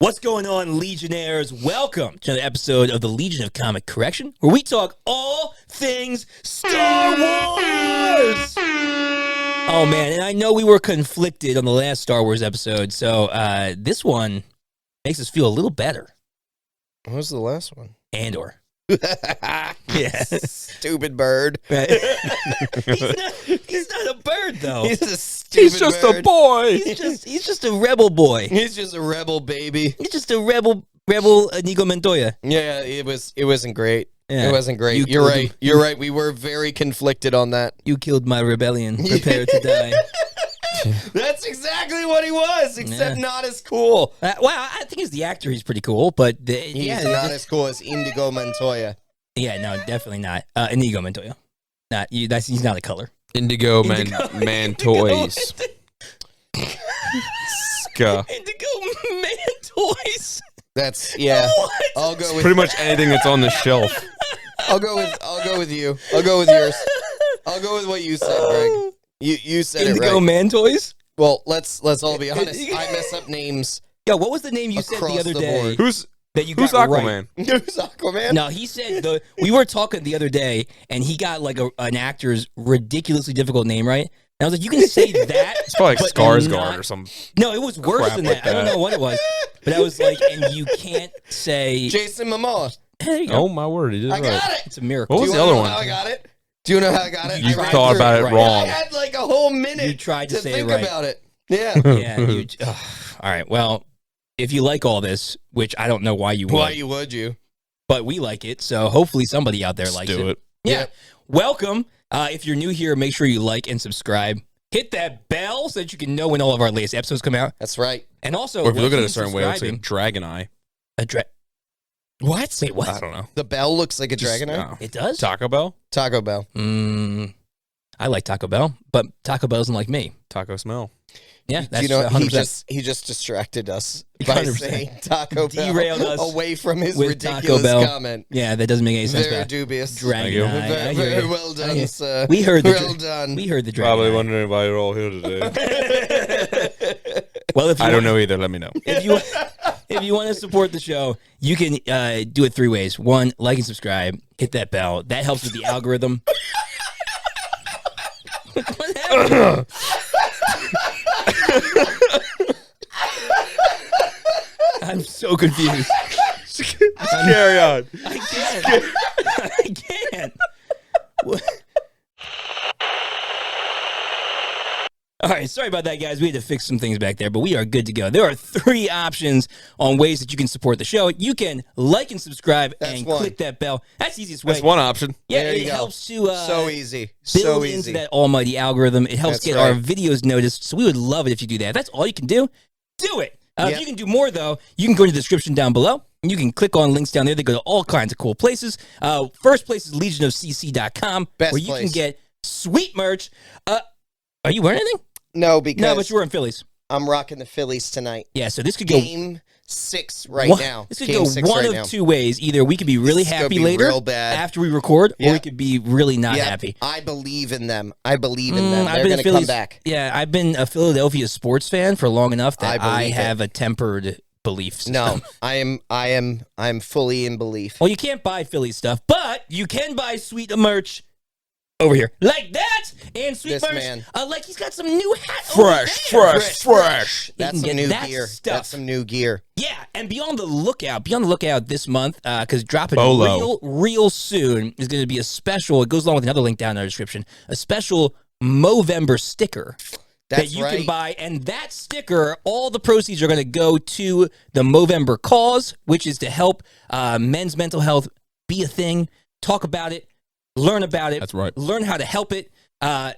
What's going on, Legionnaires? Welcome to another episode of the Legion of Comic Correction, where we talk all things Star Wars! Oh, man, and I know we were conflicted on the last Star Wars episode, so this one makes us feel a little better. What was the last one? Andor. Yeah. Stupid bird. Right. he's not a bird, though. He's a stupid He's just bird. a boy. He's just a rebel boy. He's just a rebel baby. He's just a rebel Inigo Montoya. Yeah, it wasn't great. Yeah. It wasn't great. You're right. You're right. We were very conflicted on that. You killed my rebellion. Prepare to die. That's exactly what he was, except not as cool. Well, I think as the actor, he's pretty cool, but He's not as cool as Indigo Montoya. Yeah, no, definitely not. Inigo Montoya. He's not a color. Indigo man toys. Ska. Indigo man toys. That's What? I'll go with Pretty much anything that's on the shelf. I'll go with you. I'll go with yours. I'll go with what you said, Greg. You said Indigo it right. man toys. Well, let's all be honest. I mess up names. Yo, what was the name you said the other day? Who's that you got Aquaman? Right? Who's Aquaman? No, he said we were talking the other day, and he got like an actor's ridiculously difficult name right. And I was like, you can say that. It's probably like but Skarsgård or something. No, it was worse crap than like that. I don't that. know what it was, but I was like, and you can't say. Jason Momoa. There you go. Oh my word, he did I right. got it. It's a miracle. What was Do the you other wanna know one? How I got it? Do you know how I got it? You I ran thought through about it right. wrong. I had like a whole minute. You tried to say it think right. about it. Yeah. Yeah. All right. Well, if you like all this, which I don't know why you would, Why would you? but we like it, so hopefully somebody out there likes do it. Yeah. Yep. Welcome. If you're new here, make sure you like and subscribe. Hit that bell so that you can know when all of our latest episodes come out. That's right. And also, Or if you look at it when a certain way, it looks like a subscribing- dragon eye. What? Wait, what? I don't know. The bell looks like a dragon eye. No. It does? Taco Bell? Taco Bell. I like Taco Bell, but Taco Bell doesn't like me. Taco smell. Yeah, Do that's you know 100%. he just distracted us by 100%. saying Taco Bell Derailed us away from his with Taco ridiculous Bell. comment. Yeah, that doesn't make any sense. Very Pat. dubious. Dragon you. Eye. I Very, hear very you. well I done, hear- sir. We heard the well done. We heard the dragon. Eye. wondering why you're all here today. Well, if you I don't want- know either. Let me know. If you want to support the show, you can do it 3 ways. 1, like and subscribe. Hit that bell. That helps with the algorithm. What happened? I'm so confused. Carry on. I can't. I can't. What? All right, sorry about that, guys. We had to fix some things back there, but we are good to go. There are 3 options on ways that you can support the show. You can like and subscribe and one. click that bell. That's the easiest way. That's one option. Yeah, There you it go. helps to So easy. build So into easy. that almighty algorithm. It helps That's get right. our videos noticed, so we would love it if you do that. If that's all you can do, do it. If Yep. you can do more, though, you can go to the description down below. And you can click on links down there that go to all kinds of cool places. First place is legionofcc.com, Best where you place. can get sweet merch. Are you wearing anything? No, because No, but you're wearing Phillies. I'm rocking the Phillies tonight. Yeah, so this could go Game 6 right one, now. This could Game go 6 one right of now. 2 ways. Either we could be really This could happy be later real bad. after we record, or Yeah. we could be really not Yep. happy. I believe in them. I believe in them. I've They're been a going to come Phillies- back. Yeah, I've been a Philadelphia sports fan for long enough that I I believe have a tempered belief system. No, I'm fully in belief. Well, you can't buy Philly stuff, but you can buy sweet merch over here. Like that! And sweet This merch. man. Like he's got some new hat over Fresh, there. fresh. You That's can some get new that gear. stuff. That's some new gear. Yeah, and be on the lookout this month, because dropping Bolo. real soon is going to be a special, it goes along with another link down in our description, a special Movember sticker that That's you right. can buy. And that sticker, all the proceeds are going to go to the Movember cause, which is to help men's mental health be a thing, talk about it, learn about it. That's right. Learn how to help it.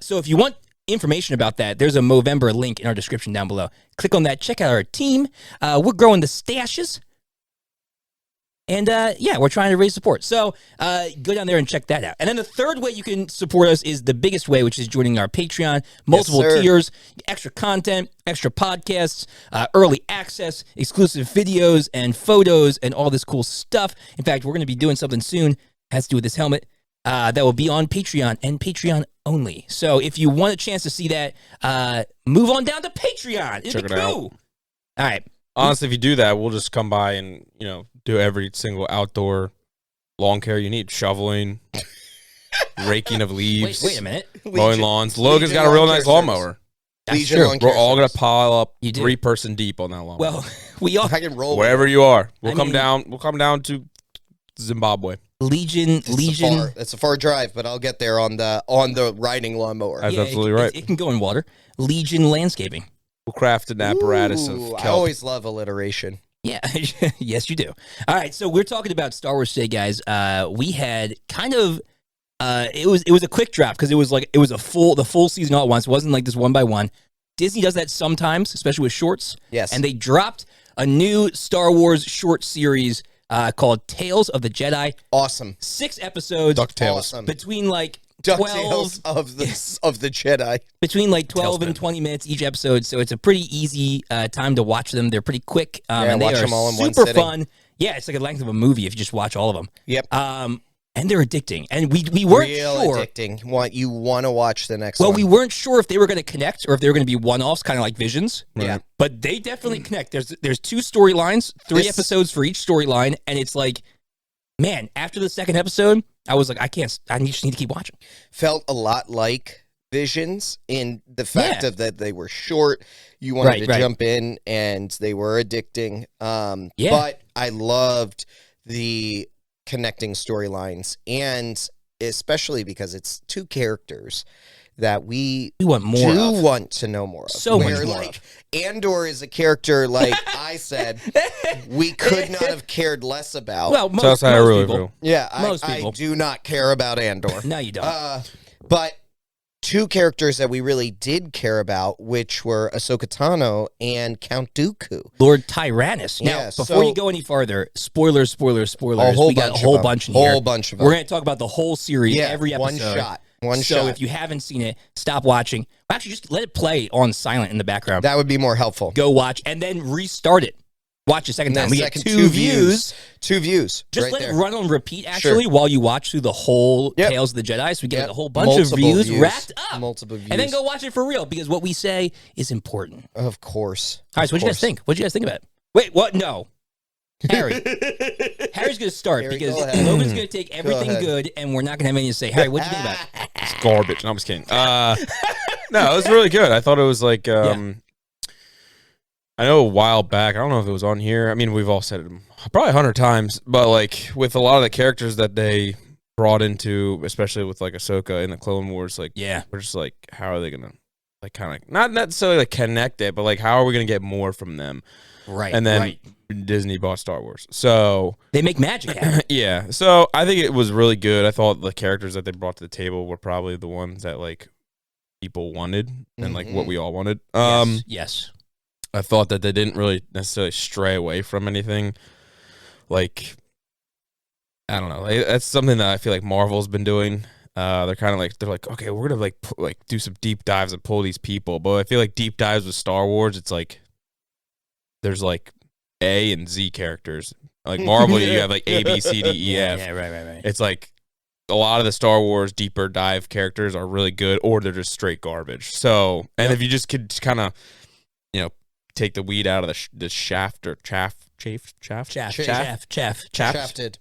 So if you want information about that, there's a Movember link in our description down below. Click on that. Check out our team. We're growing the stashes. And yeah, we're trying to raise support. So go down there and check that out. And then the third way you can support us is the biggest way, which is joining our Patreon. Multiple sir. tiers, extra content, extra podcasts, early access, exclusive videos and photos, and all this cool stuff. In fact, we're going to be doing something soon. Has to do with this helmet. That will be on Patreon and Patreon only. So if you want a chance to see that, move on down to Patreon. It'd Check be it out. cool. All right. Honestly, if you do that, we'll just come by and do every single outdoor lawn care you need: shoveling, raking of leaves, Wait a minute. mowing lawns. Logan's got a real nice lawnmower. That's Legion true. lawn care We're all gonna service. pile up You do. 3-person deep on that lawnmower. Well, we all I can roll wherever with it. you are, we'll I come mean- down. We'll come down to Zimbabwe. Legion. It's a far drive, but I'll get there on the riding lawnmower. That's absolutely right. It can go in water. Legion Landscaping. We'll craft an apparatus Ooh, of I kelp. always love alliteration. Yeah, yes, you do. All right, so we're talking about Star Wars today, guys. We had kind of it was a quick drop because it was the full season all at once. It wasn't like this one by one. Disney does that sometimes, especially with shorts. Yes. And they dropped a new Star Wars short series called Tales of the Jedi. Awesome. 6 episodes. DuckTales. Awesome. Between like DuckTales 12 of the Jedi. between like 12 Tailspin. and 20 minutes each episode, so it's a pretty easy time to watch them. They're pretty quick, and they watch are them all in one super sitting. fun. Yeah, it's like the length of a movie if you just watch all of them. Yep. And they're addicting. And we weren't Real sure. addicting. You want to watch the next Well, one. we weren't sure if they were going to connect or if they were going to be one-offs, kind of like Visions. Yeah. But they definitely connect. There's 2 storylines, 3 This- episodes for each storyline, and it's like, man, after the second episode, I was like, I just need to keep watching. Felt a lot like Visions in the fact Yeah. of that they were short. You wanted to Right. jump in, and they were addicting. Yeah. But I loved the connecting storylines, and especially because it's 2 characters that we We want more do of. want to know more of. So much Where, more like, Andor is a character, like I said, we could not have cared less about. Well, So that's how I most really people. feel. yeah, most I people. do not care about Andor. No, you don't. But 2 characters that we really did care about, which were Ahsoka Tano and Count Dooku. Lord Tyrannus. Now, Yeah, before so- you go any farther, spoilers. A whole We got a bunch whole of them. bunch in Whole here. bunch of We're them. going to talk about the whole series, Yeah, every episode. One so shot. if you haven't seen it, stop watching. Actually, just let it play on silent in the background. That would be more helpful. Go watch and then restart it. Watch a second And time. then We get second, 2 views. 2 views. Just right let there. it run on repeat, actually, while you watch through the whole Yep. Tales of the Jedi. So we get Yep. a whole bunch Multiple of views views. wrapped up. Multiple views. And then go watch it for real because what we say is important. Of course. All right, so what'd you guys think? What'd you guys think about it? Wait, what? No. Harry. Harry's going to start Harry, because go ahead. Logan's going to take everything ahead. good and we're not going to have anything to say. Harry, what'd you think about it? It's garbage. No, I'm just kidding. No, it was really good. I thought it was like, I know a while back, I don't know if it was on here. I mean, we've all said it probably 100 times, but like with a lot of the characters that they brought into, especially with like Ahsoka in the Clone Wars, like, Yeah. we're just like, how are they going to like kind of, not necessarily like connect it, but like, how are we going to get more from them? Right. And then right. Disney bought Star Wars. So, They make magic happen. yeah. So I think it was really good. I thought the characters that they brought to the table were probably the ones that like people wanted and like what we all wanted. Yes. I thought that they didn't really necessarily stray away from anything. Like, I don't know. That's something that I feel like Marvel's been doing. They're kind of like, they're like, okay, we're gonna like do some deep dives and pull these people. But I feel like deep dives with Star Wars, it's like there's like A and Z characters. Like Marvel, you have like A, B, C, D, E, F. Yeah, right. It's like a lot of the Star Wars deeper dive characters are really good, or they're just straight garbage. So, and if you just could kind of, take the weed out of the shaft or chaff. Shafted. Chafted. CHAFF. Chafted.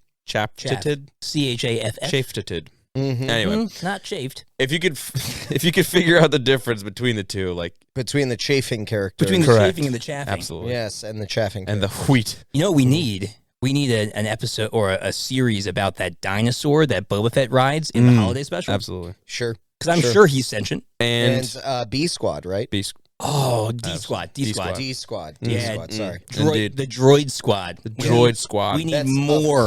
Mhm. Anyway, Not shaved. if you could figure out the difference between the two, like Between the chafing character. Between the Correct. shaving and the chaffing. absolutely, Yes, and the chaffing and the character. wheat. You know what we need? We need an episode or a series about that dinosaur that Boba Fett rides in the holiday special. Absolutely, Sure. Because I'm sure he's sentient. and B Squad, right? Beast. Oh, D Squad. D-Squad. D Squad. Yeah. Sorry. Indeed. The droid squad. The droid squad. We need That's, more.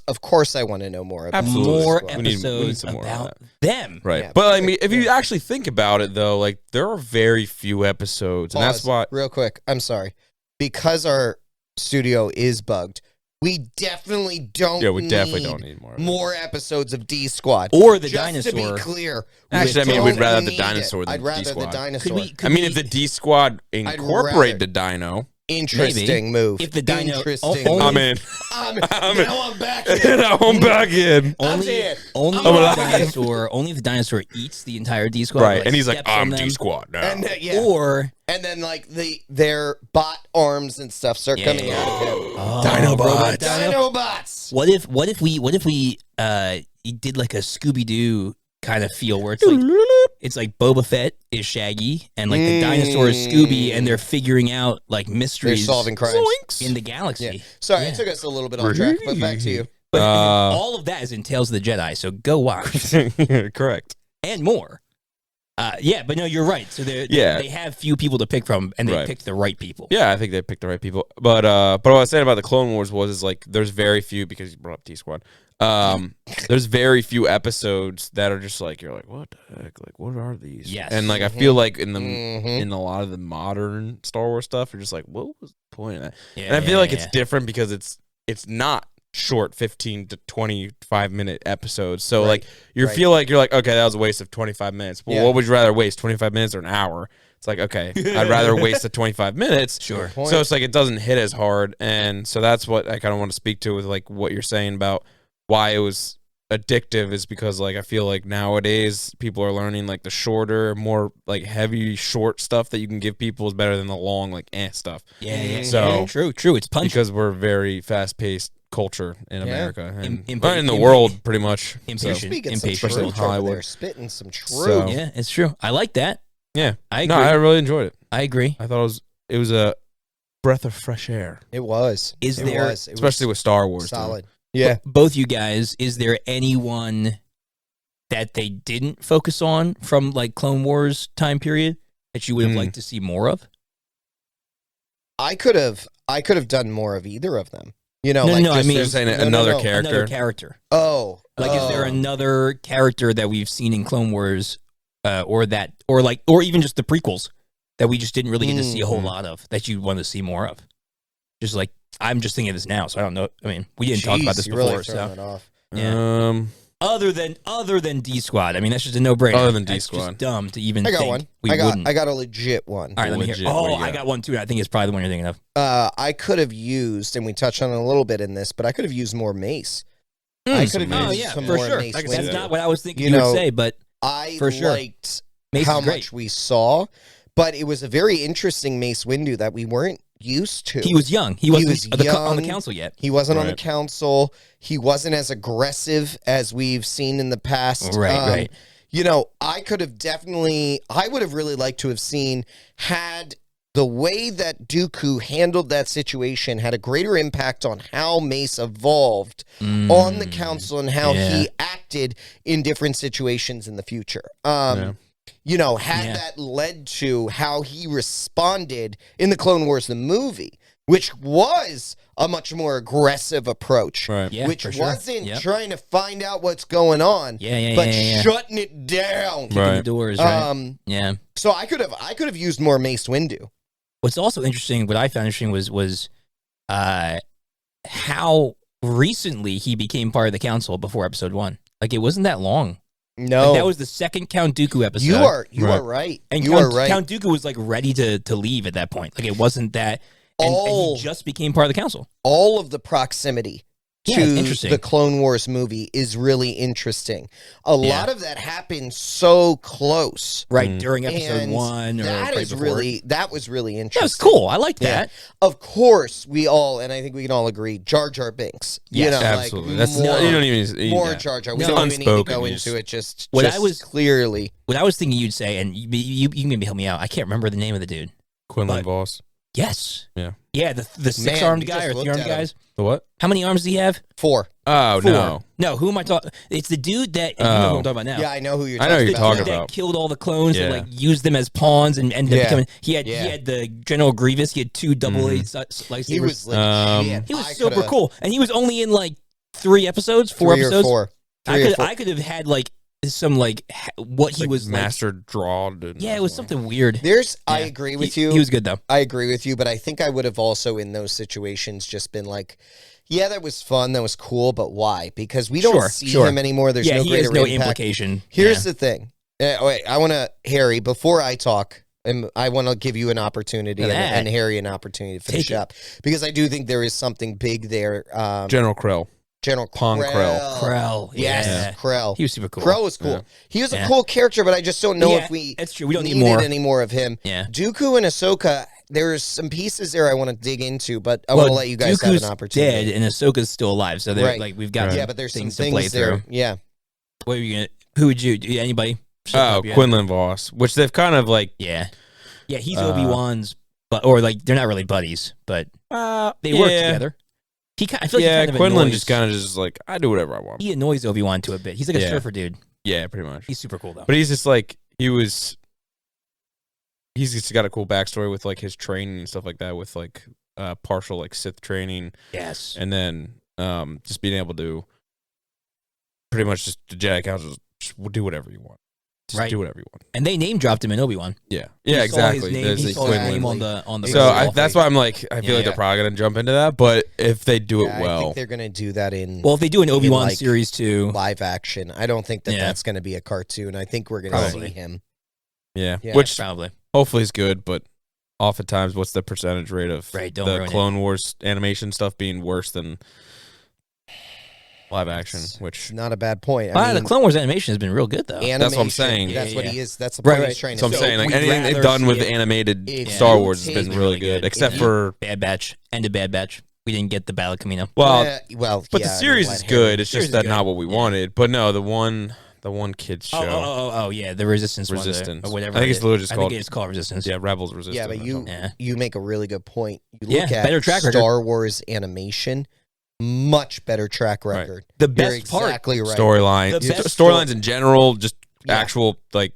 Of course, I want to know more about Absolutely. More Squad. We need episodes some more of about them. Right. Yeah, but I perfect. mean, if you actually think about it, though, like there are very few episodes, and that's Pause, why. real quick, I'm sorry. Because our studio is bugged, we definitely don't Yeah, we definitely need don't need more. more episodes of D Squad. Or the Just dinosaur. to be clear. Actually, I we mean, we'd don't rather have the need dinosaur it. than I'd rather D-Squad. the dinosaur. Could I mean, we- if the D Squad rather- incorporate the dino, Interesting move. If the dino- Interesting. only- I'm in. Now I'm back in. Now I'm back in. Only in. only I'm if the alive. dinosaur only if the dinosaur eats the entire D squad. Right, and he's like, steps on I'm them, D squad now. And yeah. Or And then like their bot arms and stuff start coming out of him. Robot Dino. Dinobots. What if we did like a Scooby Doo kind of feel where it's like Boba Fett is Shaggy and like the dinosaur is Scooby and they're figuring out like They're mysteries solving crimes. in the galaxy. Yeah. Sorry, Yeah. it took us a little bit off track, but back to you. But all of that is in Tales of the Jedi, so go watch Correct. and more. But no, you're right. So they have few people to pick from, and they picked the right people. Yeah, I think they picked the right people. But what I was saying about the Clone Wars was like there's very few, because you brought up T Squad. There's very few episodes that are just like, you're like, what the heck? Like, what are these? Yes. And like I feel like in a lot of the modern Star Wars stuff, you're just like, what was the point of that? Yeah, and I feel like it's different because it's not short 15 to 25 minute episodes. So like you feel like you're like, okay, that was a waste of 25 minutes. Well, what would you rather waste, 25 minutes or an hour? It's like, okay, I'd rather waste the 25 minutes. Sure. So it's like it doesn't hit as hard. And so that's what I kind of want to speak to with like what you're saying about why it was addictive, is because like I feel like nowadays people are learning like the shorter, more like heavy short stuff that you can give people is better than the long like stuff. Yeah. So true. It's punchy. because we're very fast paced culture in America and in the Imp- world pretty much. Impatient. So, Speaking some Impatient. truth over Hollywood. there, spitting some truth. So- Yeah, it's true. I like that. yeah, I agree. no, I really enjoyed it. I agree. I thought it was a breath of fresh air, It was. Is It there- was. It especially with Star Wars. was too. solid. Yeah. Both you guys, is there anyone that they didn't focus on from like Clone Wars time period that you would have liked to see more of? I could have done more of either of them. You know, No, like no, I just- mean- They're saying no, another no. character. Another character. Oh, Like, is there another character that we've seen in Clone Wars, or even just the prequels that we just didn't really get to see a whole lot of that you want to see more of? Just like, I'm just thinking of this now, so I don't know. I mean, we didn't talk about this you're before, really throwing so it off. yeah. Other than D Squad, I mean, that's just a no-brainer. Other than D That's Squad. just dumb to even I got think one. we I wouldn't. got a legit one. All right, let me hear. Legit, what do Oh, you I got? got one too. I think it's probably the one you're thinking of. I could have used, and we touched on it a little bit in this, but I could have used more mace. I could have Oh, used yeah, some for more sure. mace. I can see That's that. not what I was thinking You you know, would say, but I for sure. liked Mace how is great. much we saw, but it was a very interesting Mace Windu that we weren't used to. He was young. He wasn't was on the young. council yet. He wasn't on the Right. council. He wasn't as aggressive as we've seen in the past. Right. You know, I would have really liked to have seen, had the way that Dooku handled that situation had a greater impact on how Mace evolved on the council and how he acted in different situations in the future. You know, had that led to how he responded in the Clone Wars, the movie, which was a much more aggressive approach, Right. Yeah, which for sure. wasn't Yep. trying to find out what's going on, but Yeah. shutting it down. Kicking the Right. doors, right? Yeah. So I could have used more Mace Windu. What's also interesting, what I found interesting was how recently he became part of the council before episode 1. Like, it wasn't that long. No, Like, that was the second Count Dooku episode. you are Right. right. And you Count, are right. Count Dooku was like ready to leave at that point. Like, it wasn't that. And he just became part of the council. All of the proximity Yeah, it's to interesting. the Clone Wars movie is really interesting. A lot of that happened so close. Right, during episode And 1 or that right is before. really that was really interesting. That was cool. I liked Yeah. that. Of course, we all, and I think we can all agree, Jar Jar Binks. Yes. you know, Absolutely. Like That's more, you don't even more yeah. Jar Jar. We No. don't even need to Unspoken go use. into it. Just What I just was- clearly. What I was thinking you'd say, and you can maybe help me out. I can't remember the name of the dude. Quinlan But- Voss. Yes. Yeah. Yeah, the Man, six-armed you guy just or looked three-armed at him. guys. The what? How many arms does he have? 4. Oh 4. no. No, who am I talking? It's the dude that you know who I'm talking about now. Yeah, I know who you're. I know who talking you're about. talking The dude about. that killed all the clones and Yeah. like used them as pawns and ended up Yeah. becoming. He Yeah. had the General Grievous. He had 2 double A lightsabers. He was legit. He was I super coulda- cool, and he was only in like 3 episodes, 4 3 or episodes. 4. I could have had like some like what he Like was like. master drawed. And Yeah, it was something weird. There's. I Yeah. agree with He- you. He was good though. I agree with you, but I think I would have also in those situations just been like, yeah, that was fun, that was cool, but why? Because we don't see Sure. him anymore. There's Yeah, no he greater has no impact. implication. Here's the thing. Wait, I want to, Harry, before I talk, I want to give you an opportunity and Harry an opportunity to finish up because I do think there is something big there. General Krell. General Pong Krell. Krell. Yes, Yeah. Krell. He was super cool. Krell was cool. Yeah. He was a cool character, but I just don't know if that's true. We don't need needed more. any more of him. Yeah. Dooku and Ahsoka, there's some pieces there I want to dig into, but I want to let you guys have an opportunity. Dead and Ahsoka's still alive, so they're like we've got but there's things some to play things there. through. Yeah. What are you gonna? Who would you? Anybody? Quinlan Voss, which they've kind of like. Yeah, he's Obi-Wan's, or like they're not really buddies, but they work together. I feel like he kind of Quinlan annoys, just like I do whatever I want. He annoys Obi-Wan to a bit. He's like a surfer dude. Yeah, pretty much. He's super cool though. But he's just like he's just got a cool backstory with like his training and stuff like that, with like partial like Sith training. Yes, and then just being able to pretty much just the Jedi Council just do whatever you want. Just do whatever you want. And they name dropped him in Obi-Wan. Yeah, exactly. There's his name on the. So that's why I'm like, I feel like they're probably gonna jump into that. But if they do it well, I think they're gonna do that in. Well, if they do an Obi-Wan series too, live action, I don't think that's gonna be a cartoon. I think we're gonna see him. Yeah, which probably hopefully is good, but oftentimes, what's the percentage rate of the Clone Wars animation stuff being worse than live action? Which not a bad point. The Clone Wars animation has been real good though. That's what I'm saying. That's what he is. That's the point he's trying to. So I'm saying like anything they've done with animated Star Wars has been really good, except for Bad Batch. Ended Bad Batch. We didn't get the Battle of Camino. But the series is good. It's just that not what we wanted. But no, the one kids show. Oh, yeah, the Resistance or whatever. I think it's literally just called. I think it's called Resistance. Yeah, Rebels Resistance. Yeah, but you make a really good point. You look at better track record. Star Wars animation, much better track record. Right. The best You're exactly right. Storylines in general, just actual like,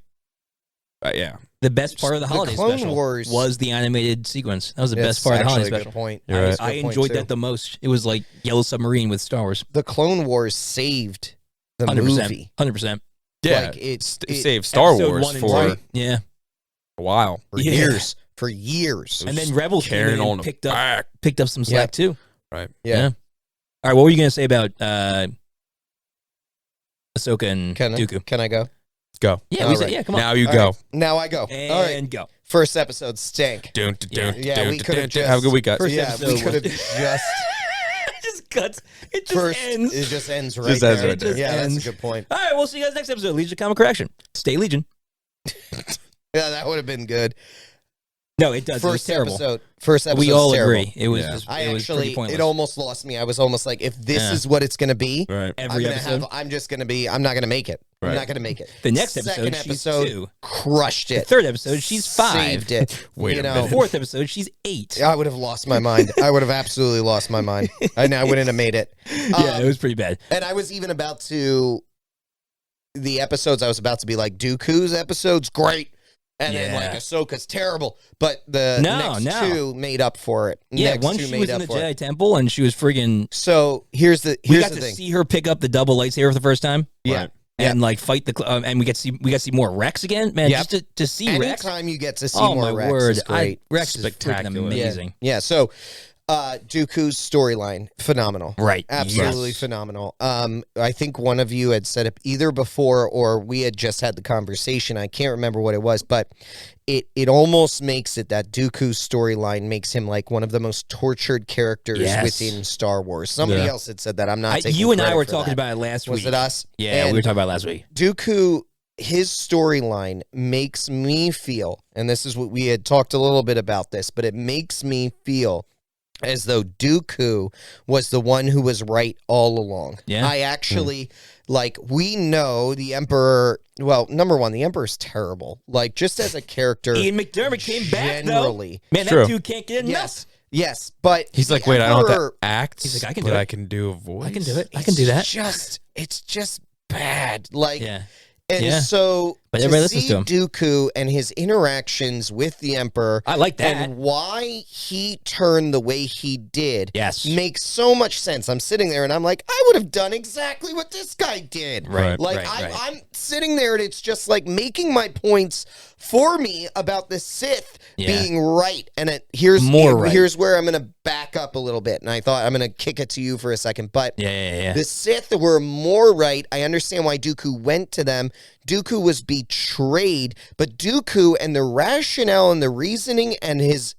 The best part of the holiday special was the animated sequence. That was the best part of the holiday special. Point. I enjoyed that the most. It was like Yellow Submarine with Star Wars. The Clone Wars saved the 100%, movie. 100%. Yeah, like it saved Star Wars for a while, for years, and then Rebels carrying on picked up some slack too. Right. Yeah. All right. What were you gonna say about Ahsoka and Dooku? Can I go? Go. Yeah, come on. Now you go. Right. Now I go. And all right. go. First episode stank. We could have just have a good week, guys. We could have just. Cuts. It just ends. It just ends right just there. Ends right there. That's a good point. All right, we'll see you guys next episode. Legion Comic Correction. Stay Legion. Yeah, that would have been good. No, it does. First it was episode. First episode. We all terrible. agree. It was. It was pretty pointless. It almost lost me. I was almost like, if this is what it's going to be, every episode, I'm not going to make it. I'm not going to make it. The next Second episode, she's 2. Crushed it. The third episode, she's 5. Saved it. Wait a The minute. fourth episode, she's 8. I would have lost my mind. I would have absolutely lost my mind. I wouldn't have made it. Yeah, it was pretty bad. And I was even about to. The episodes I was about to be like, Dooku's episode's great. And then like Ahsoka's terrible, but the next 2 made up for it. Once she was in the Jedi Temple and she was friggin'. So here's the thing. We got to see her pick up the double lightsaber for the first time. Yeah. And like fight and we got to see more Rex again, man. Just to see Rex. Anytime you get to see more Rex is great. Rex is freaking amazing. Yeah. So Dooku's storyline, phenomenal. Right. Absolutely phenomenal. I think one of you had said it either before or we had just had the conversation. I can't remember what it was, but it almost makes it that Dooku's storyline makes him like one of the most tortured characters within Star Wars. Somebody else had said that. I'm not taking you and I were credit for talking that. about it last week. Was it us? Yeah, we were talking about it last week. Dooku, his storyline makes me feel, and this is what we had talked a little bit about this, but it makes me feel as though Dooku was the one who was right all along. Yeah. I actually, we know the Emperor, well, number one, the Emperor's terrible. Like, just as a character. Ian McDermott came back, generally. Though. Man, that dude can't get enough. Yes, but he's like, wait, I don't have to act. He's like, I can do a voice. I can do it. I can do that. It's just bad. Like, yeah. And so, but everybody listens to him. Dooku and his interactions with the Emperor, I like that, and why he turned the way he did, makes so much sense. I'm sitting there and I'm like, I would have done exactly what this guy did. Right. Like I'm sitting there and it's just like making my points for me about the Sith being right. And here's where I'm going to back up a little bit. And I thought I'm going to kick it to you for a second. But the Sith were more right. I understand why Dooku went to them. Dooku was betrayed. But Dooku and the rationale and the reasoning and his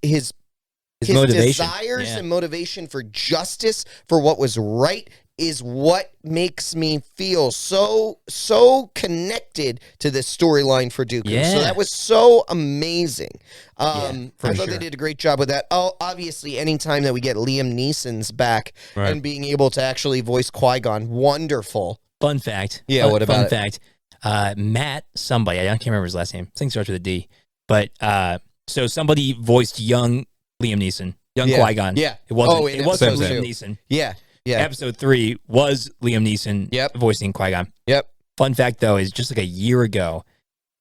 desires and motivation for justice, for what was right, is what makes me feel so connected to this storyline for Dooku. Yeah. So that was so amazing. I thought sure. they did a great job with that. Oh, obviously, anytime that we get Liam Neeson's back and being able to actually voice Qui-Gon, wonderful. Fun fact. Yeah, what about fun fact? Matt somebody, I can't remember his last name. I think it starts with a D. But so somebody voiced young Liam Neeson, young Qui-Gon. Yeah. It wasn't episode Liam 2. Neeson. Yeah. Episode 3 was Liam Neeson voicing Qui-Gon. Yep. Fun fact, though, is just like a year ago,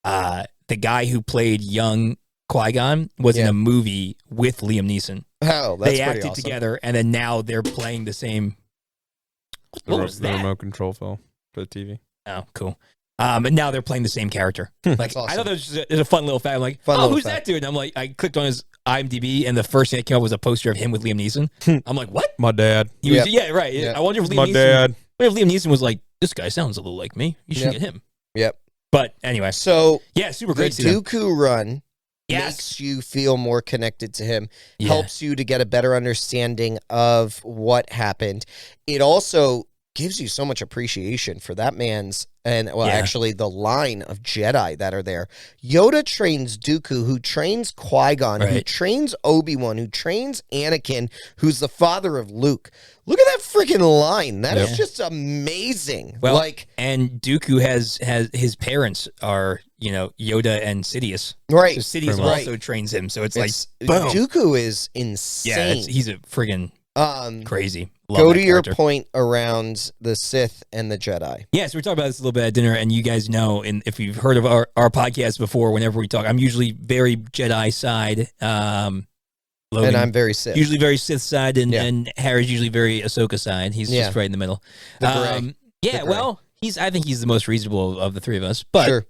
the guy who played young Qui-Gon was in a movie with Liam Neeson. Oh, that's They acted awesome. together, and then now they're playing the same. What was The that? remote control fell for the TV. Oh, cool. And now they're playing the same character. Like, awesome. I thought that was just a fun little fact. I'm like, who's that dude? And I'm like, I clicked on his IMDb, and the first thing that came up was a poster of him with Liam Neeson. I'm like, what? My dad. He was, right. Yep. I wonder if Liam My Neeson, dad. what if Liam Neeson was like, this guy sounds a little like me. You should get him. Yep. But anyway, So yeah, super the great. to see them. Dooku run Yes. makes you feel more connected to him, Yeah. helps you to get a better understanding of what happened. It also gives you so much appreciation for that man's, and actually the line of Jedi that are there. Yoda trains Dooku, who trains Qui-Gon, who trains Obi-Wan, who trains Anakin, who's the father of Luke. Look at that freaking line. That is just amazing. Well, and Dooku has his parents are, Yoda and Sidious. Right. So Sidious Right. also trains him. So it's like, boom. Dooku is insane. Yeah, he's a friggin' crazy. Love Go that to your character. point around the Sith and the Jedi. Yeah, so we talked about this a little bit at dinner, and you guys know, and if you've heard of our podcast before, whenever we talk, I'm usually very Jedi side. Logan, And I'm very Sith. usually very Sith side, and Harry's usually very Ahsoka side. He's just right in the middle. The gray. Yeah, The gray. well, I think he's the most reasonable of the three of us. But Sure.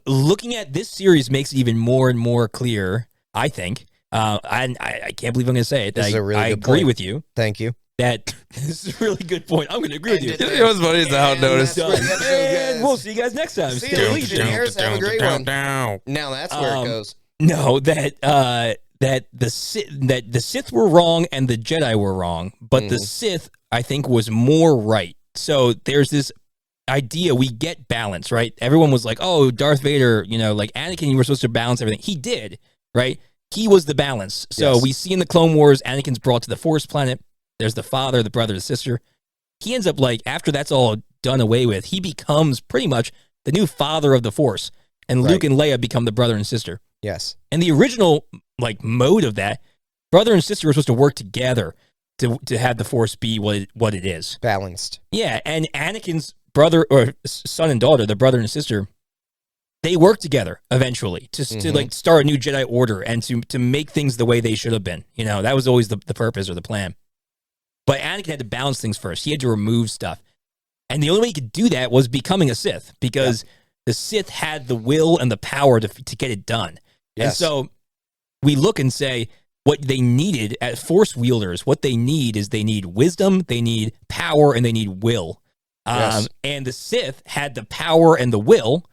looking at this series makes it even more and more clear, I think. I can't believe I'm going to say it. This is a really I good agree point. with you Thank you. that this is a really good point. I'm going to agree with you. It was funny to how noticed. that's where the episode And goes. we'll see you guys next time. See Stay you. Legion. Cheers. Have a great one. Down. Now that's where it goes. No, that the Sith were wrong and the Jedi were wrong, but the Sith, I think, was more right. So there's this idea we get balance, right? Everyone was like, "Oh, Darth Vader, like Anakin, you were supposed to balance everything." He did, right? He was the balance. So we see in the Clone Wars, Anakin's brought to the Force planet. There's the father, the brother, the sister. He ends up after that's all done away with, he becomes pretty much the new father of the Force, and Luke and Leia become the brother and sister. Yes. And the original mode of that, brother and sister were supposed to work together to have the Force be what it is. Balanced. Yeah, and Anakin's brother or son and daughter, the brother and sister, they work together eventually to start a new Jedi Order and to make things the way they should have been. That was always the purpose or the plan. But Anakin had to balance things first. He had to remove stuff. And the only way he could do that was becoming a Sith, because the Sith had the will and the power to get it done. Yes. And so we look and say what they needed as Force wielders, what they need is they need wisdom, they need power, and they need will. Yes. And the Sith had the power and the will,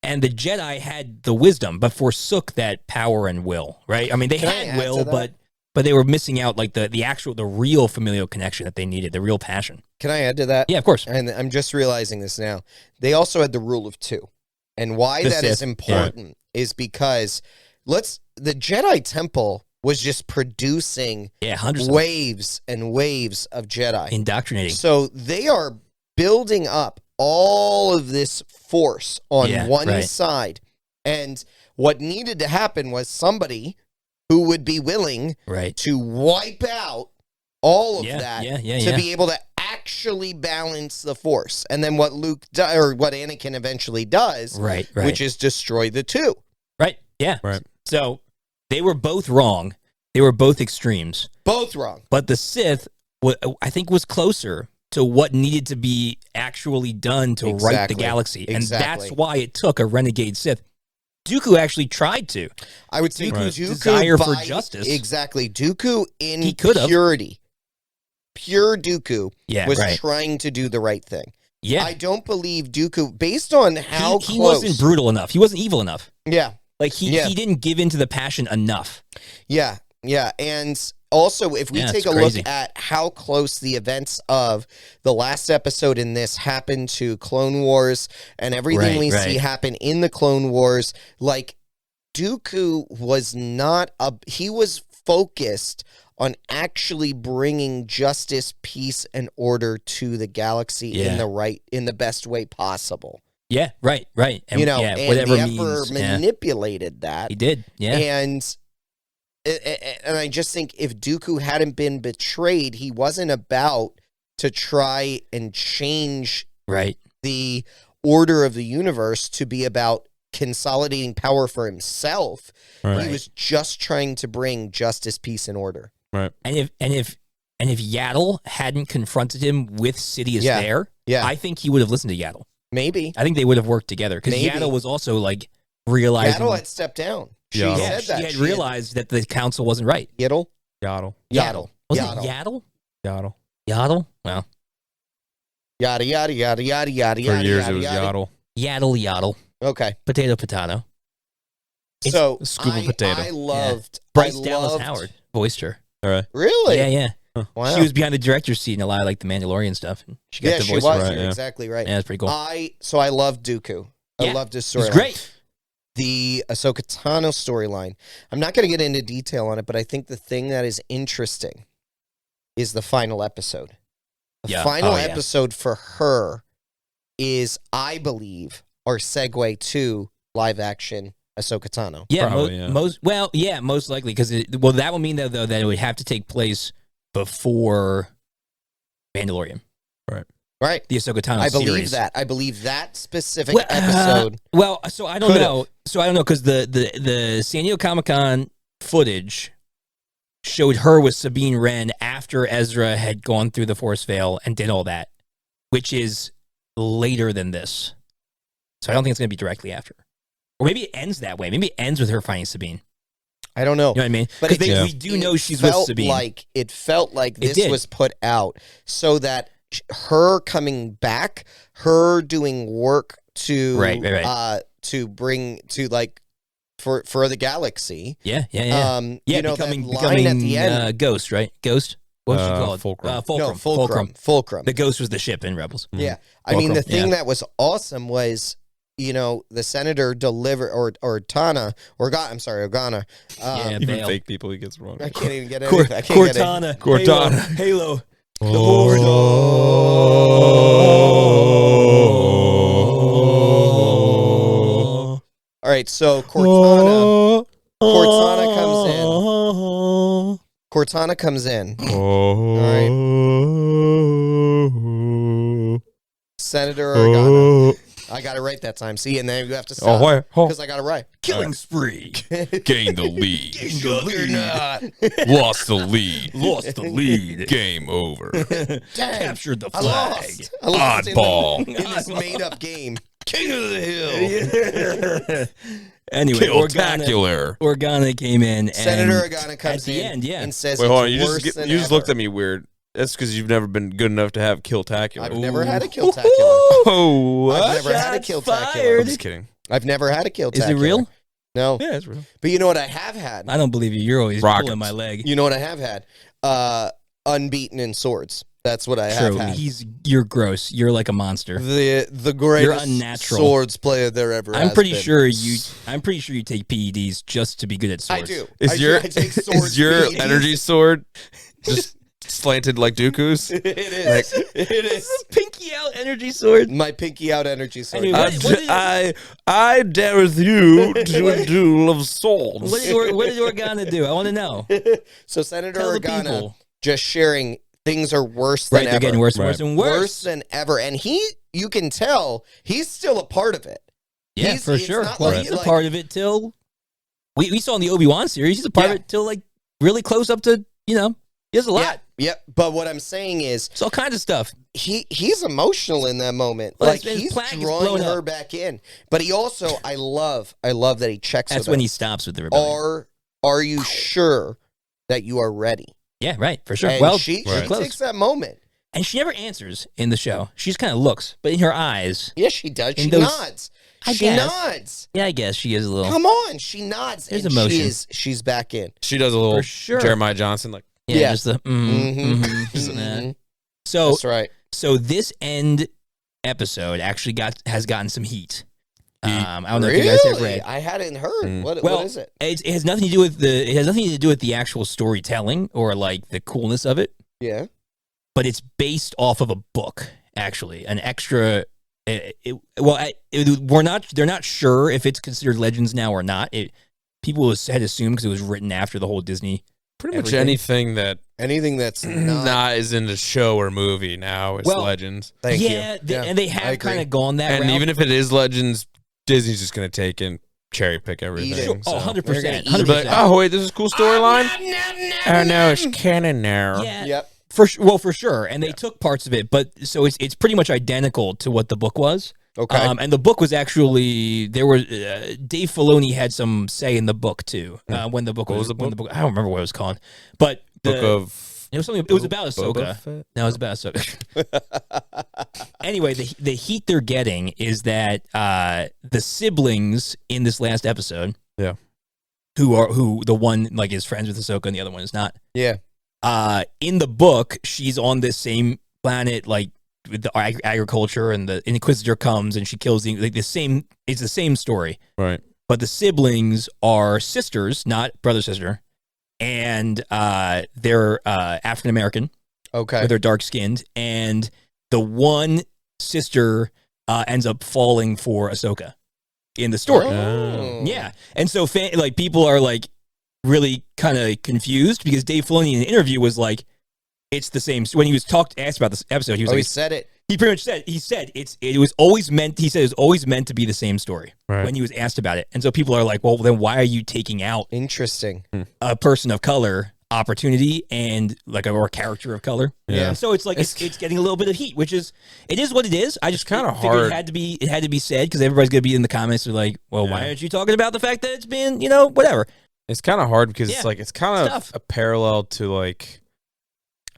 and the Jedi had the wisdom, but forsook that power and will, right? I mean, they Can I had add will, to that? but they were missing out the real familial connection that they needed, the real passion. Can I add to that? Yeah, of course. And I'm just realizing this now. They also had the rule of 2. And why The that is Sith, important is because the Jedi Temple was just producing Hundreds of waves and waves of Jedi. indoctrinating. So they are building up all of this force on one side. And what needed to happen was somebody who would be willing to wipe out all of that to be able to actually balance the force. And then what what Anakin eventually does, which is destroy the 2. Right. Yeah. Right. So they were both wrong. They were both extremes. Both wrong. But the Sith, I think, was closer to what needed to be actually done to right the galaxy. And that's why it took a renegade Sith. Dooku actually tried to. I would say Dooku's Dooku desire for by- justice. Exactly. Dooku in He could've. purity. Pure Dooku Yeah, was right. trying to do the right thing. Yeah. I don't believe Dooku, based on how he close. wasn't brutal enough. He wasn't evil enough. Yeah, Like, he didn't give in to the passion enough. yeah. And also, if we Yeah, take it's a crazy. look at how close the events of the last episode in this happened to Clone Wars and everything we see happen in the Clone Wars, like, Dooku was not he was focused on actually bringing justice, peace, and order to the galaxy in the best way possible. Yeah, right. And, And whatever the means. Emperor manipulated that. He did, yeah. And I just think if Dooku hadn't been betrayed, he wasn't about to try and change the order of the universe to be about consolidating power for himself. Right. He was just trying to bring justice, peace, and order. Right. And if Yaddle hadn't confronted him with Sidious there, I think he would have listened to Yaddle. Maybe. I think they would have worked together because Yaddle was also like realizing Yaddle had stepped down. She Yaddle. said that. She had realized that the council wasn't right. Yaddle? Yaddle. Yaddle. Was Yaddle. it Yaddle? Yaddle. Yaddle? Well, Yada, yada, yada, yada, yada, For yada, years yada, it was yada. Yaddle. Yaddle. Okay. Potato. So a scoop of potato. I loved Bryce Dallas Howard voiced her. All right. Really? Yeah. Wow. She was behind the director's seat in a lot of like the Mandalorian stuff. And she got the she voice was. for right, it. You're yeah. exactly right. Yeah, that's pretty cool. I loved Dooku. I Yeah. loved his It was storyline. great. The Ahsoka Tano storyline. I'm not going to get into detail on it, but I think the thing that is interesting is the final episode. The Yeah. final Oh, yeah. episode for her is, I believe, our segue to live action Ahsoka Tano. Yeah, Probably, yeah. most likely because that would mean though that it would have to take place before Mandalorian, Right. the Ahsoka Tano I believe series. that. I believe that specific episode. So I don't know. So I don't know because the San Diego Comic-Con footage showed her with Sabine Wren after Ezra had gone through the Force Veil and did all that, which is later than this. So I don't think it's going to be directly after. Or maybe it ends that way. Maybe it ends with her finding Sabine. I don't know. You know what I mean? But Because we do know she's with Sabine. It felt like this was put out so that her coming back, her doing work to to bring to like for the galaxy. Yeah. You know, becoming that line at the end. Ghost, right? Ghost. What was she called? Fulcrum. Fulcrum. The Ghost was the ship in Rebels. Yeah. I mean, the Fulcrum, thing that was awesome was, you know, the senator Organa. Even Bail. fake people he gets wrong. I can't even get anything. I can't get it. Cortana. Halo. The All right, so Cortana comes in. Senator Organa. I got it right that time. See, and then you have to stop because I got it right. Killing spree. Gained the lead. Lost Lost the lead. Lost the lead. Game over. Captured the I flag. lost Oddball. in this made-up game. King of the Hill. Anyway, Organa came in. And Senator Organa comes at the in end, and says, Wait, hold on. it's worse than You just ever. looked at me weird. That's because you've never been good enough to have Killtacular. I've never had a Killtacular. Oh, what? I've never had a Shots Killtacular. fired. I'm just kidding. I've never had a Killtacular. Is it real? No. Yeah, it's real. But you know what I have had? I don't believe you. You're always Rockets. pulling my leg. You know what I have had? Unbeaten in swords. That's what I have True. had. You're gross. You're like a monster. The greatest unnatural. swords player there ever I'm has pretty been. sure you take PEDs just to be good at swords. I do. Is I take swords is your PEDs. energy sword just slanted like Dooku's? It is. It is. Pinky out energy sword. My pinky out energy sword. Anyway, I dare with you to a duel of swords. What did Organa do? I want to know. So Senator Tell the Organa people. just sharing things are worse than Right, ever. they're getting worse and Right. worse and worse. Worse than ever. And you can tell he's still a part of it. Yeah, He's- for it's sure. not Well, like- he's a like- part of it till we saw in the Obi-Wan series. He's a part of it till like really close up to, he does a lot. Yep. But what I'm saying is, It's all kinds of stuff. he's emotional in that moment. Well, Like his he's plaque is drawing blown her up. back in. But he also, I love that he checks. That's with when her. he stops with the rebellion. Are you sure that you are ready? Yeah, right, for sure. And Well, she we're close. takes that moment. And she never answers in the show. She just kind of looks, but in her eyes, Yes, she does. In She those- nods. I She guess. nods. yeah, I guess she is a little. Come on, she nods. There's and emotion. She's back in. She does a little For sure. Jeremiah Johnson, like, Yeah, Yeah. just the Mhm. So, That's right. so this end episode actually has gotten some heat. I don't know if you guys have read. I hadn't heard. Mm. What Well, is it? It has nothing to do with the actual storytelling or like the coolness of it, Yeah. but it's based off of a book. Actually, an extra. They're not sure if it's considered Legends now or not. People had assumed because it was written after the whole Disney. pretty much Everything. anything That's not not. is in the show or movie now is Well, Legends. Thank yeah, you. and they I have agree. kind of gone that And route. even if it is Legends, Disney's just going to take and cherry pick everything. Eat it. so. 100%. They're gonna eat They'll be like, 100%. oh, wait, this is a cool storyline? Oh, no, it's canon now. Yeah, Yep. for sure. And they took parts of it, but so it's pretty much identical to what the book was. Okay. And the book was actually Dave Filoni had some say in the book too. When the book What was was the when the book, I don't remember what it was called, but Book of it was something. It was about Boba Ahsoka. Fett? No, it was about Ahsoka. Anyway, the heat they're getting is that the siblings in this last episode, Yeah. who the one like is friends with Ahsoka and the other one is not. Yeah. In the book, she's on this same planet, like with the agriculture, and the Inquisitor comes and she kills the same. It's the same story, Right. but the siblings are sisters, not brother sister, and they're African American. Okay. Where they're dark skinned, and the one sister ends up falling for Ahsoka in the story. Oh. Yeah, and so people are like really kind of confused because Dave Filoni in an interview was like, "It's the same." When he was asked about this episode, he was Oh, like, he said it. he pretty much said it was always meant. He said it was always meant to be the same story Right. when he was asked about it, and so people are like, "Well, then why are you taking out Interesting. a person of color opportunity and like or character of color?" Yeah. And so it's like it's getting a little bit of heat, which is what it is. I just kinda figured hard. it had to be said because everybody's gonna be in the comments are like, well, why Yeah. aren't you talking about the fact that it's been whatever. It's kind of hard because Yeah. it's like it's kind Tough. of a parallel to like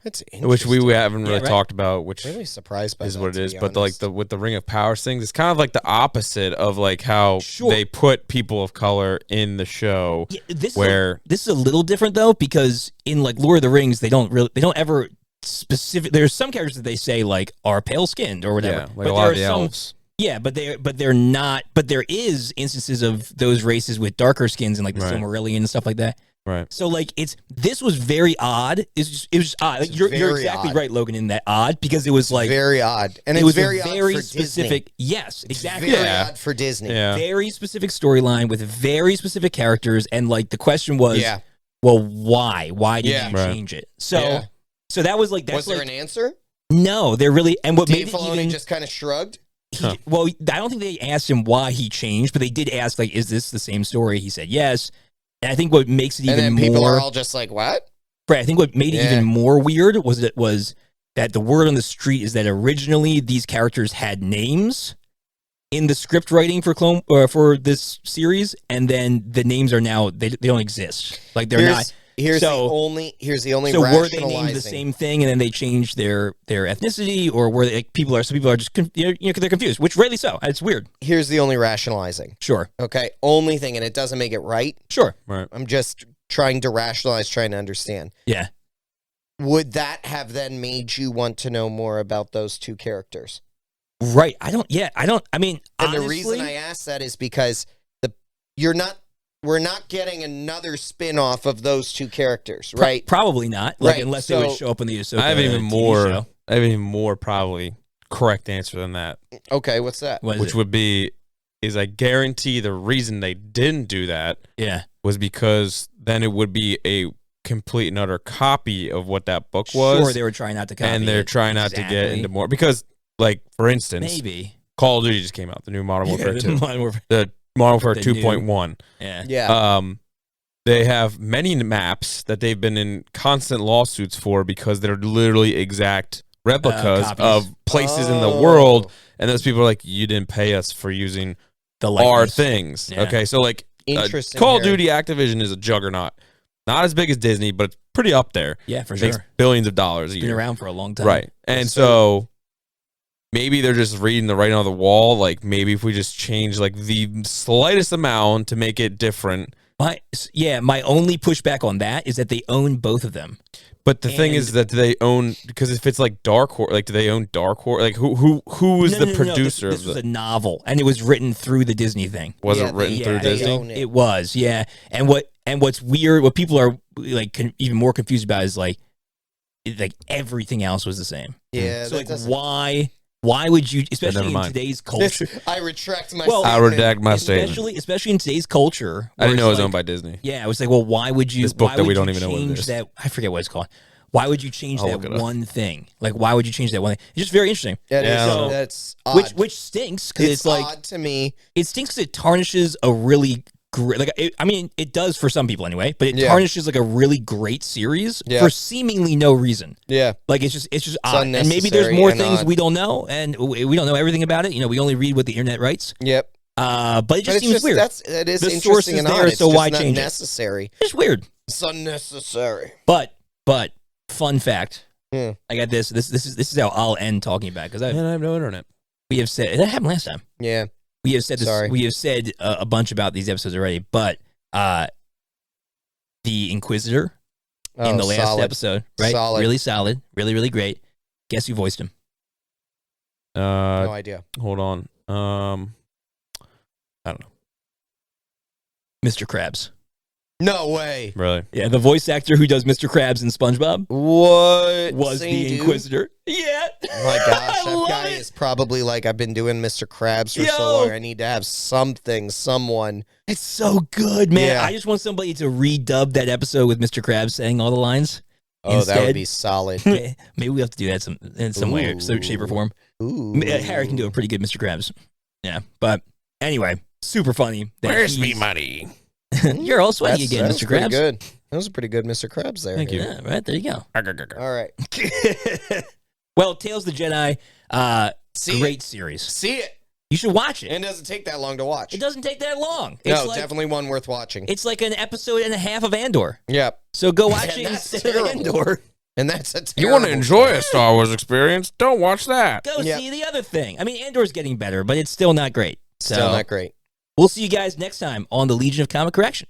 That's which we interesting. haven't really Yeah, right. talked about, which Really surprised by is that, what it to is. be But honest. with the Ring of Powers things, it's kind of like the opposite of like how Sure. they put people of color in the show. Yeah, this Where- this is a little different though because in like Lord of the Rings they don't ever specific. There's some characters that they say like are pale skinned or whatever. Yeah, but like a lot there of the are some- elves. Yeah, but they're not. But there is instances of those races with darker skins and like the Right. Silmarillion and stuff like that. Right. So like this was very odd. It was just odd. Like, you're very exactly odd. right, Logan, in that odd because it was like very odd, and it it's was very a odd very for specific. Disney. Yes, exactly. Very Yeah. odd for Disney. Yeah. Very specific storyline with very specific characters, and like the question was, Yeah. well, why? Why did Yeah. you Right. change it? So, Yeah. so that was like that's Was there like an answer? no, they're really and what Dave made it Filoni even just kind of shrugged. well, I don't think they asked him why he changed, but they did ask like, is this the same story? He said yes, and I think what makes it And even then people more are all just like, what? right. I think what made it Yeah. even more weird was that the word on the street is that originally these characters had names in the script writing for this series, and then the names are now they don't exist. Like they're not. Here's So- the only So were they named the rationalizing. same thing, and then they changed their ethnicity, or were they like, some people are just they're confused, which rightly so. It's weird. Here's the only rationalizing. Sure, Okay, only thing, and it doesn't make it right. sure, Right. I'm just trying to rationalize, trying to understand. yeah. Would that have then made you want to know more about those two characters? Right. I mean, And honestly, the reason I ask that is because we're not getting another spin-off of those two characters, right? Probably not. Like, Right, unless they would so- show up in the Ahsoka I have even TV more. show. I have even more probably correct answer than that, Okay, what's that? What is which it? would be is I guarantee the reason they didn't do that Yeah. was because then it would be a complete and utter copy of what that book was. Sure, they were trying not to copy and they're it. trying not to get Exactly. into more because, like, for instance, Maybe. Call of Duty just came out, the new Modern Warfare Yeah, 2, Modern Warfare. the Modern Warfare The new- 2.1. Yeah. Yeah. They have many maps that they've been in constant lawsuits for because they're literally exact replicas copies. of places in the world. And those people are like, you didn't pay us for using The our likeness. things. Yeah. Okay, so like Interesting. Call of here. Duty Activision is a juggernaut. Not as big as Disney, but it's pretty up there. Yeah, for Makes sure. billions of dollars a Been year. around for a long time. Right. And so maybe they're just reading the writing on the wall. Like maybe if we just change like the slightest amount to make it different. My only pushback on that is that they own both of them. But the thing is that they own, because if it's like Dark Horse, like do they own Dark Horse? Like who is the producer This of was the? a novel, and it was written through the Disney thing. Was Yeah, it written they- through yeah, they Disney? own it. It was, yeah. And what's weird, what people are like even more confused about is like everything else was the same. Yeah. So that like doesn't- why would you, never especially in mind. today's culture? I retract my. Well, I statement. redact my statement. Especially in today's culture. I didn't know it was like, owned by Disney. Yeah, I was like, well, why would you? This book why that we would don't you even know what it change is. that? I forget what it's called. Why would you change I'll that look it up. one thing? Like, why would you change that one thing? It's just very interesting. That is- Yeah, so- that's odd. Which stinks because it's like odd to me. it stinks because it tarnishes a really great. Like, it does for some people anyway, but it Yeah. tarnishes like a really great series Yeah. for seemingly no reason. Yeah. Like it's just odd, and maybe there's unnecessary more and things odd. we don't know, and we don't know everything about it. You know, we only read what the internet writes. Yep. But it But just it's seems just weird. that is The source interesting is and there, odd. It's so just why not change it? necessary. It's weird. It's unnecessary. But fun fact. Hmm. I got this. This is how I'll end talking about because And I have no internet. we have said that happened last time. Yeah. We have said this. Sorry. We have said a bunch about these episodes already, but the Inquisitor in the last solid. episode, right? Solid. Really solid, really great. Guess who voiced him? No idea. Hold on. I don't know. Mr. Krabs. No way. Really? Yeah, the voice actor who does Mr. Krabs in SpongeBob What was Same the dude? Inquisitor. Yeah. Oh my gosh, I that love guy it. is probably like, I've been doing Mr. Krabs for Yo. so long. I need to have someone. It's so good, man. Yeah. I just want somebody to redub that episode with Mr. Krabs saying all the lines. Oh, that Instead- would be solid. Maybe we have to do that in some way, Ooh. shape, or form. Ooh. Harry can do a pretty good Mr. Krabs. Yeah, but anyway, super funny. that he's- money? You're all sweaty That's- again, that was Mr. pretty Krabs. good. That was a pretty good Mr. Krabs there. Thank you. Yeah, right there you go. All right. Well, Tales of the Jedi, See great it. series. See it. You should watch it. And it doesn't take that long to watch. It doesn't take that long. No, It's like, definitely one worth watching. It's like an episode and a half of Andor. Yep. So go watch And it that's instead of terrible. Andor. And that's a terrible. You want to enjoy a Star Wars experience? Don't watch that. Go Yep. see the other thing. I mean, Andor's getting better, but it's still not great. So Still not great. we'll see you guys next time on the Legion of Comic Correction.